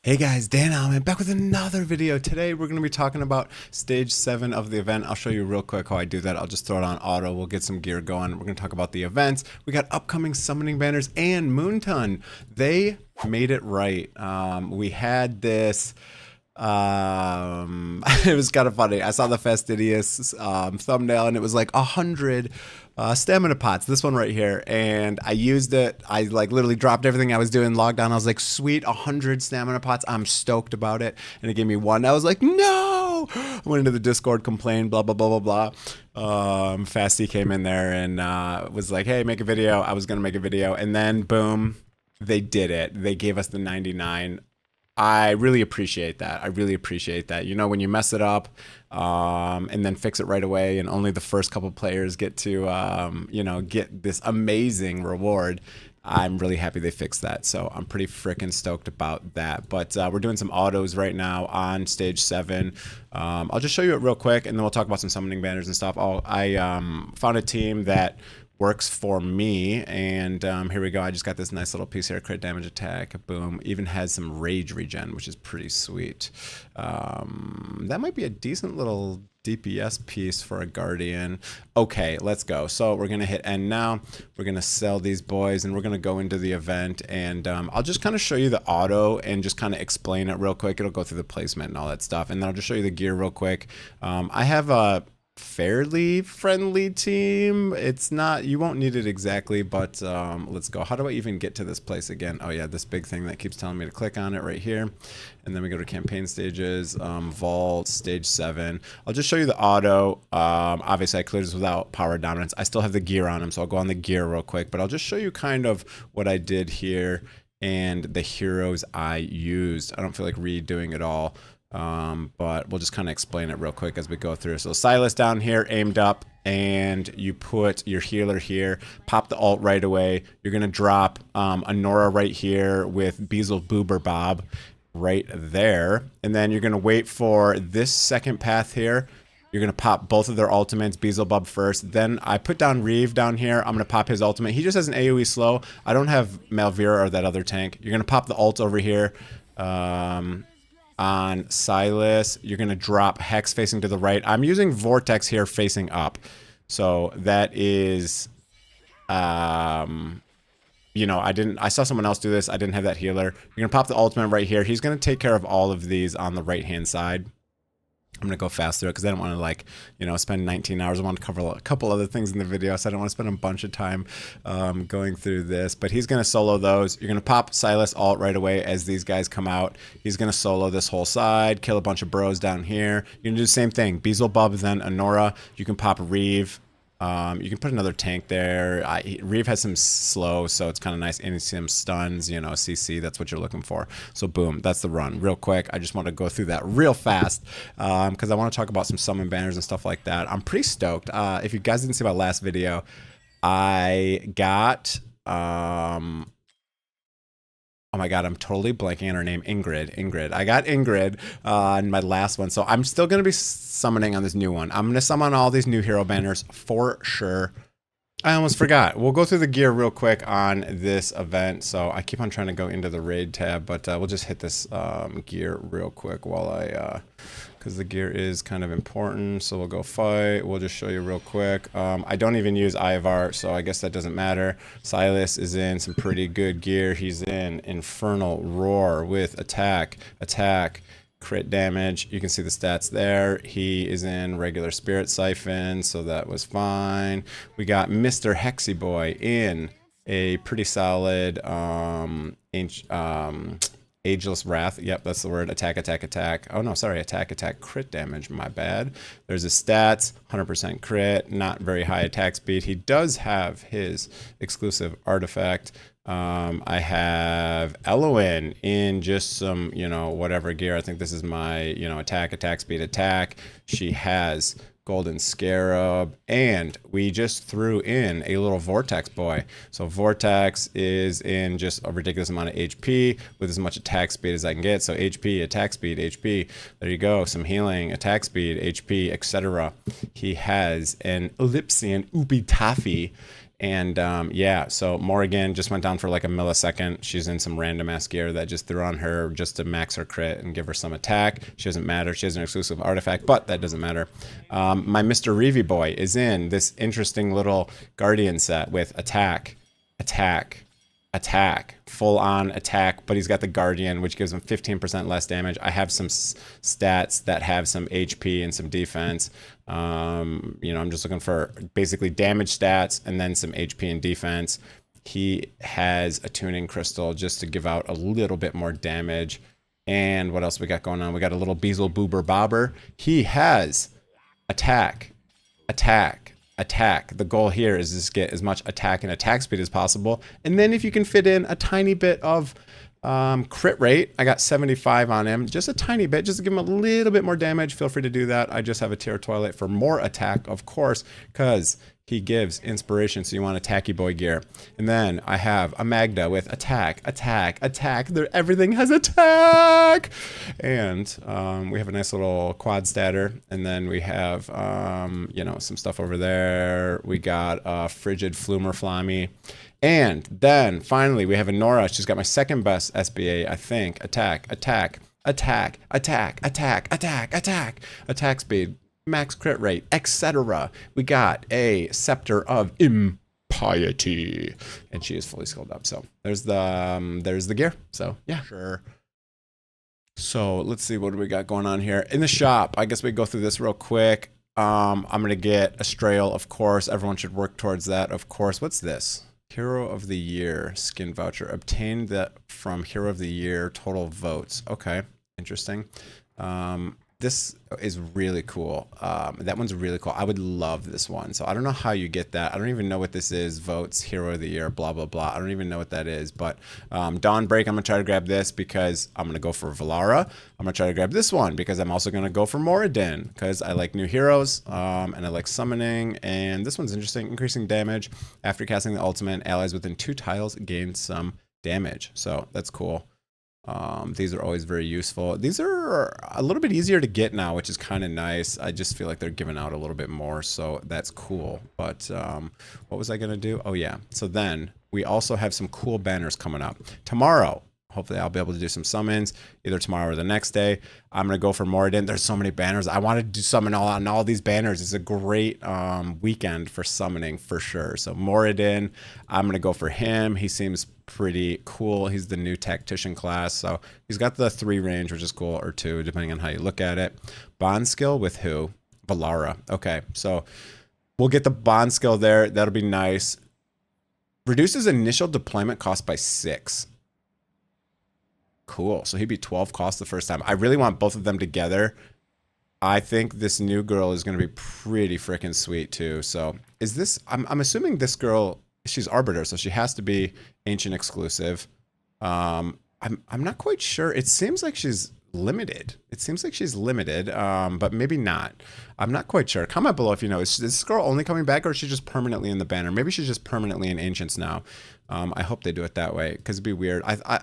Hey guys, Dan Heilman back with another video. Today we're going to be talking about stage 7 of the event. I'll show you real quick how I do that. I'll just throw it on auto. We'll get some gear going. We're going to talk about the events. We got upcoming summoning banners and Moonton. They made it right. We had this... it was kind of funny. I saw the fastidious thumbnail and it was like 100 stamina pots, this one right here, and I used it. I like literally dropped everything I was doing, logged on. I was like, sweet, 100 stamina pots. I'm stoked about it. And it gave me one. I was like, no. I went into the Discord, complained, blah blah blah blah blah. Fasty came in there and was like, hey, make a video. I was gonna make a video, and then boom, they did it. They gave us the 99. I really appreciate that. I really appreciate that. You know, when you mess it up and then fix it right away, and only the first couple players get to, you know, get this amazing reward. I'm really happy they fixed that. So I'm pretty freaking stoked about that. But we're doing some autos right now on stage 7. I'll just show you it real quick, and then we'll talk about some summoning banners and stuff. I found a team that works for me, and here we go. I just got this nice little piece here, crit damage attack, boom. Even has some rage regen, which is pretty sweet. That might be a decent little DPS piece for a guardian. Okay, let's go. So we're gonna hit end now. We're gonna sell these boys, and we're gonna go into the event, and I'll just kind of show you the auto and just kind of explain it real quick. It'll go through the placement and all that stuff, and then I'll just show you the gear real quick. I have a fairly friendly team. It's not, you won't need it exactly, but let's go. How do I even get to this place again? Oh yeah, this big thing that keeps telling me to click on it right here, and then we go to campaign stages, vault stage 7. I'll just show you the auto. Obviously I cleared this without power dominance. I still have the gear on him, so I'll go on the gear real quick, but I'll just show you kind of what I did here and the heroes I used. I don't feel like redoing it all, but we'll just kind of explain it real quick as we go through. So Silas down here, aimed up, and you put your healer here, pop the ult right away. You're gonna drop a Nora right here with Beelzebub Boober Bob right there, and then you're gonna wait for this second path here. You're gonna pop both of their ultimates, Beelzebub first. Then I put down Reeve down here. I'm gonna pop his ultimate. He just has an AoE slow. I don't have Malvira or that other tank. You're gonna pop the ult over here. On Silas, you're gonna drop Hex facing to the right. I'm using Vortex here facing up, so that is, you know, I saw someone else do this. I didn't have that healer. You're gonna pop the ultimate right here. He's gonna take care of all of these on the right hand side. I'm gonna go fast through it because I don't want to, like, you know, spend 19 hours. I want to cover a couple other things in the video, so I don't want to spend a bunch of time going through this. But he's gonna solo those. You're gonna pop Silas ult right away as these guys come out. He's gonna solo this whole side, kill a bunch of bros down here. You're gonna do the same thing. Beelzebub, then Anora. You can pop Reeve. You can put another tank there. Reeve has some slow, so it's kind of nice. And some stuns, you know, CC, that's what you're looking for. So boom, that's the run. Real quick, I just want to go through that real fast because I want to talk about some summon banners and stuff like that. I'm pretty stoked. If you guys didn't see my last video, I got... oh my god, I'm totally blanking on her name. Ingrid. I got Ingrid in my last one, so I'm still going to be summoning on this new one. I'm going to summon all these new hero banners for sure. I almost forgot. We'll go through the gear real quick on this event. So I keep on trying to go into the raid tab, but we'll just hit this gear real quick while I... because the gear is kind of important. So we'll go fight. We'll just show you real quick. I don't even use Ivar, so I guess that doesn't matter. Silas is in some pretty good gear. He's in Infernal Roar with attack, crit damage. You can see the stats there. He is in regular Spirit Siphon, so that was fine. We got Mr. Hexy Boy in a pretty solid Ageless Wrath. Yep, that's the word. Attack. Oh no, sorry. Attack, crit damage. My bad. There's his stats. 100% crit. Not very high attack speed. He does have his exclusive artifact. I have Elowen in just some, you know, whatever gear. I think this is my, you know, attack speed, attack. She has Golden Scarab, and we just threw in a little Vortex boy. So Vortex is in just a ridiculous amount of HP with as much attack speed as I can get. So HP, attack speed, HP. There you go. Some healing, attack speed, HP, etc. He has an Ellipsian Ubitafi, And yeah, so Morrigan just went down for like a millisecond. She's in some random ass gear that just threw on her just to max her crit and give her some attack. She doesn't matter. She has an exclusive artifact, but that doesn't matter. My Mr. Reevy boy is in this interesting little Guardian set with attack, attack, attack, full on attack, but he's got the Guardian, which gives him 15% less damage. I have some stats that have some HP and some defense. You know, I'm just looking for basically damage stats and then some HP and defense. He has a tuning crystal just to give out a little bit more damage. And what else we got going on? We got a little Beezle Boober Bobber. He has attack, attack, attack. The goal here is just get as much attack and attack speed as possible. And then if you can fit in a tiny bit of crit rate, I got 75 on him, just a tiny bit, just to give him a little bit more damage. Feel free to do that. I just have a tier toilet for more attack, of course, because he gives inspiration, so you want attacky boy gear. And then I have a Magda with attack, attack, attack. Everything has attack. And we have a nice little quad statter. And then we have, you know, some stuff over there. We got Frigid Flumer Flammy. And then finally we have a Nora. She's got my second best SBA, I think. Attack, attack, attack, attack, attack, attack, attack, attack speed, max crit rate, etc. We got a Scepter of Impiety, and she is fully skilled up. So there's the gear. So yeah, sure. So let's see, what do we got going on here in the shop? I guess we go through this real quick. I'm gonna get Astrael, of course. Everyone should work towards that, of course. What's this? Hero of the Year skin voucher. Obtained that from Hero of the Year total votes. Okay, interesting. This is really cool. That one's really cool. I would love this one. So I don't know how you get that. I don't even know what this is. Votes, Hero of the Year, blah, blah, blah. I don't even know what that is. But Dawnbreak, I'm going to try to grab this because I'm going to go for Valara. I'm going to try to grab this one because I'm also going to go for Moradin because I like new heroes and I like summoning. And this one's interesting. Increasing damage. After casting the ultimate, allies within 2 tiles gain some damage. So that's cool. These are always very useful. These are a little bit easier to get now, which is kind of nice. I just feel like they're giving out a little bit more, so that's cool. But what was I going to do? Oh, yeah. So then we also have some cool banners coming up. Tomorrow, hopefully I'll be able to do some summons, either tomorrow or the next day. I'm going to go for Moradin. There's so many banners. I want to do summon on all these banners. It's a great weekend for summoning for sure. So Moradin, I'm going to go for him. He seems pretty cool. He's the new tactician class, so he's got the 3 range, which is cool, or 2 depending on how you look at it. Bond skill with who? Valara. Okay, so we'll get the bond skill there. That'll be nice. Reduces initial deployment cost by 6. Cool. So he'd be 12 cost the first time. I really want both of them together. I think this new girl is going to be pretty freaking sweet too. So is this, I'm assuming this girl, she's Arbiter, so she has to be Ancient exclusive. I'm not quite sure. It seems like she's limited. But maybe not. I'm not quite sure. Comment below if you know. Is this girl only coming back, or is she just permanently in the banner? Maybe she's just permanently in Ancients now. I hope they do it that way, because it'd be weird. I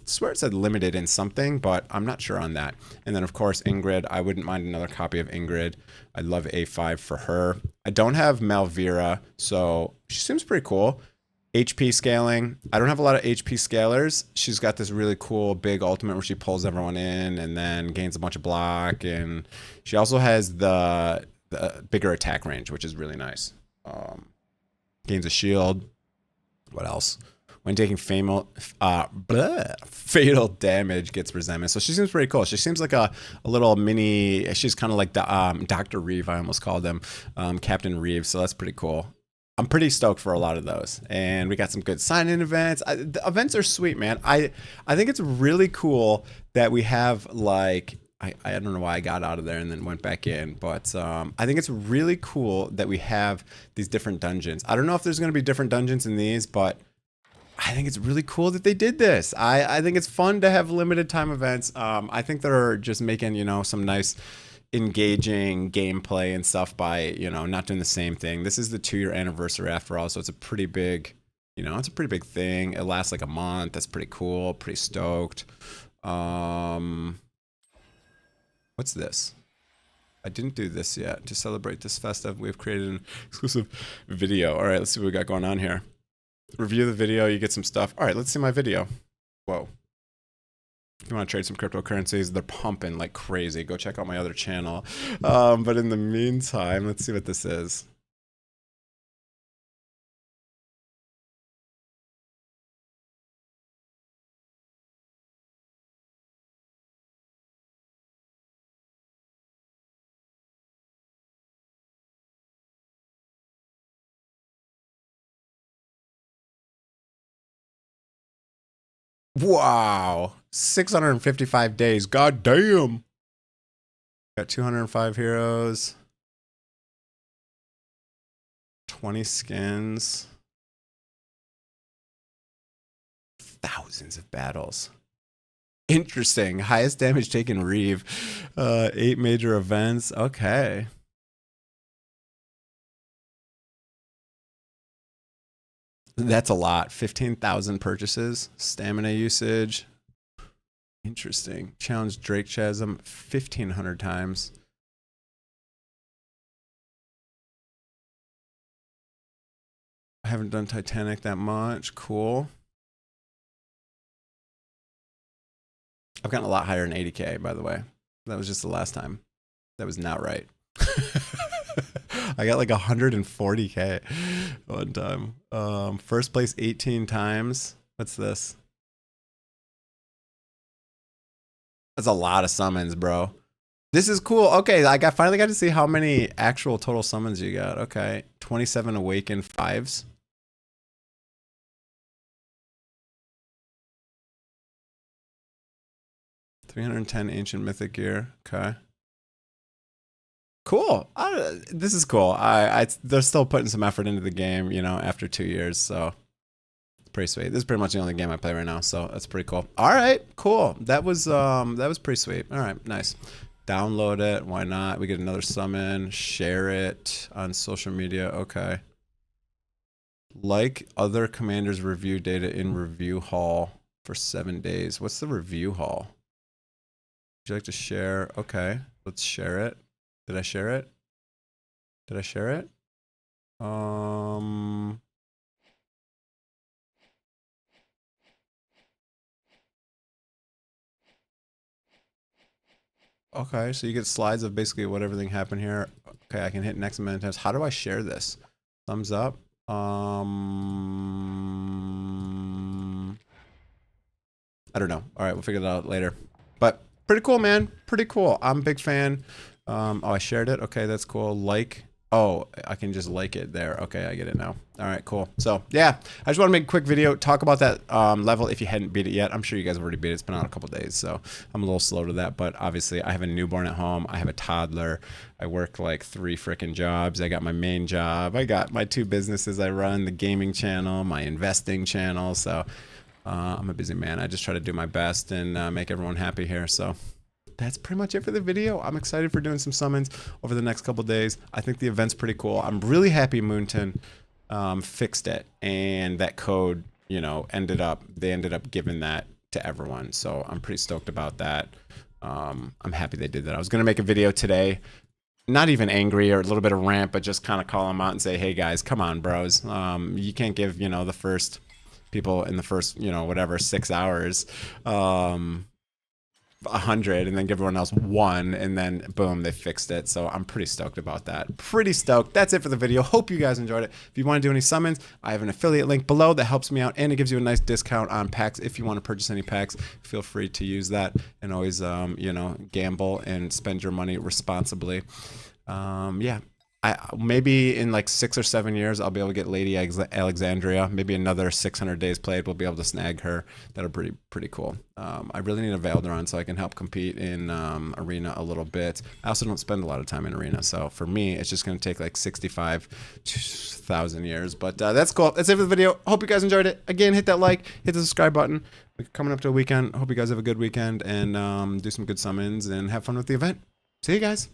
swear it said limited in something, but I'm not sure on that. And then of course Ingrid. I wouldn't mind another copy of Ingrid. I'd love A5 for her. I don't have Malvira, so she seems pretty cool. HP scaling. I don't have a lot of HP scalers. She's got this really cool big ultimate where she pulls everyone in and then gains a bunch of block. And she also has the bigger attack range, which is really nice. Gains a shield. What else? When taking fatal damage, gets resentment. So she seems pretty cool. She seems like a little mini. She's kind of like the Dr. Reeve. I almost called him Captain Reeve. So that's pretty cool. I'm pretty stoked for a lot of those. And we got some good sign-in events. The events are sweet, man. I think it's really cool that we have, like, I don't know why I got out of there and then went back in, but I think it's really cool that we have these different dungeons. I don't know if there's going to be different dungeons in these, but I think it's really cool that they did this. I think it's fun to have limited time events. I think they're just making, you know, some nice engaging gameplay and stuff by, you know, not doing the same thing. This is the 2-year anniversary after all, so it's a pretty big, you know, it's a pretty big thing. It lasts like a month. That's pretty cool. Pretty stoked. What's this? I didn't do this yet. To celebrate this festive, we've created an exclusive video. All right, let's see what we got going on here. Review the video, you get some stuff. All right, let's see my video. Whoa. If you want to trade some cryptocurrencies, they're pumping like crazy. Go check out my other channel. But in the meantime, let's see what this is. Wow. 655 days. God damn. Got 205 heroes. 20 skins. Thousands of battles. Interesting. Highest damage taken Reeve. 8 major events. Okay. That's a lot. 15,000 purchases. Stamina usage. Interesting. Challenge Drake Chasm 1,500 times. I haven't done Titanic that much. Cool. I've gotten a lot higher than 80K, by the way. That was just the last time. That was not right. I got like 140K one time. First place 18 times. What's this? That's a lot of summons, bro. This is cool. Okay, I finally got to see how many actual total summons you got. Okay, 27 Awaken 5s. $310 Ancient Mythic Gear. Okay. Cool. This is cool. They're still putting some effort into the game, you know, after 2 years, so it's pretty sweet. This is pretty much the only game I play right now, so that's pretty cool. All right, cool. That was pretty sweet. All right, nice. Download it. Why not? We get another summon. Share it on social media. Okay. Like other commanders' review data in review hall for 7 days. What's the review hall? Would you like to share? Okay, let's share it. Did I share it? Did I share it? Okay, so you get slides of basically what everything happened here. Okay, I can hit next amount of times. How do I share this? Thumbs up. I don't know. All right, we'll figure that out later. But pretty cool, man. Pretty cool. I'm a big fan. Oh, I shared it. Okay, that's cool. Like. Oh, I can just like it there. Okay, I get it now. All right, cool. So, yeah, I just want to make a quick video, talk about that level if you hadn't beat it yet. I'm sure you guys have already beat it. It's been out a couple days, so I'm a little slow to that. But obviously, I have a newborn at home. I have a toddler. I work like 3 freaking jobs. I got my main job. I got my 2 businesses I run, the gaming channel, my investing channel. So I'm a busy man. I just try to do my best and make everyone happy here. So that's pretty much it for the video. I'm excited for doing some summons over the next couple days. I think the event's pretty cool. I'm really happy Moonton fixed it, and that code, you know, they ended up giving that to everyone. So I'm pretty stoked about that. I'm happy they did that. I was gonna make a video today, not even angry or a little bit of rant, but just kind of call them out and say, hey guys, come on, bros. You can't give, you know, the first people in the first, you know, whatever 6 hours 100 and then give everyone else 1, and then boom, they fixed it. So I'm pretty stoked about that. Pretty stoked. That's it for the video. Hope you guys enjoyed it. If you want to do any summons, I have an affiliate link below that helps me out, and it gives you a nice discount on packs. If you want to purchase any packs, feel free to use that, and always you know, gamble and spend your money responsibly. Yeah, maybe in like 6 or 7 years, I'll be able to get Lady Alexandria. Maybe another 600 days played, we'll be able to snag her. That'll be pretty cool. I really need a Valderon so I can help compete in Arena a little bit. I also don't spend a lot of time in Arena, so for me, it's just going to take like 65,000 years. But that's cool. That's it for the video. Hope you guys enjoyed it. Again, hit that like, hit the subscribe button. We're coming up to a weekend. Hope you guys have a good weekend and do some good summons and have fun with the event. See you guys.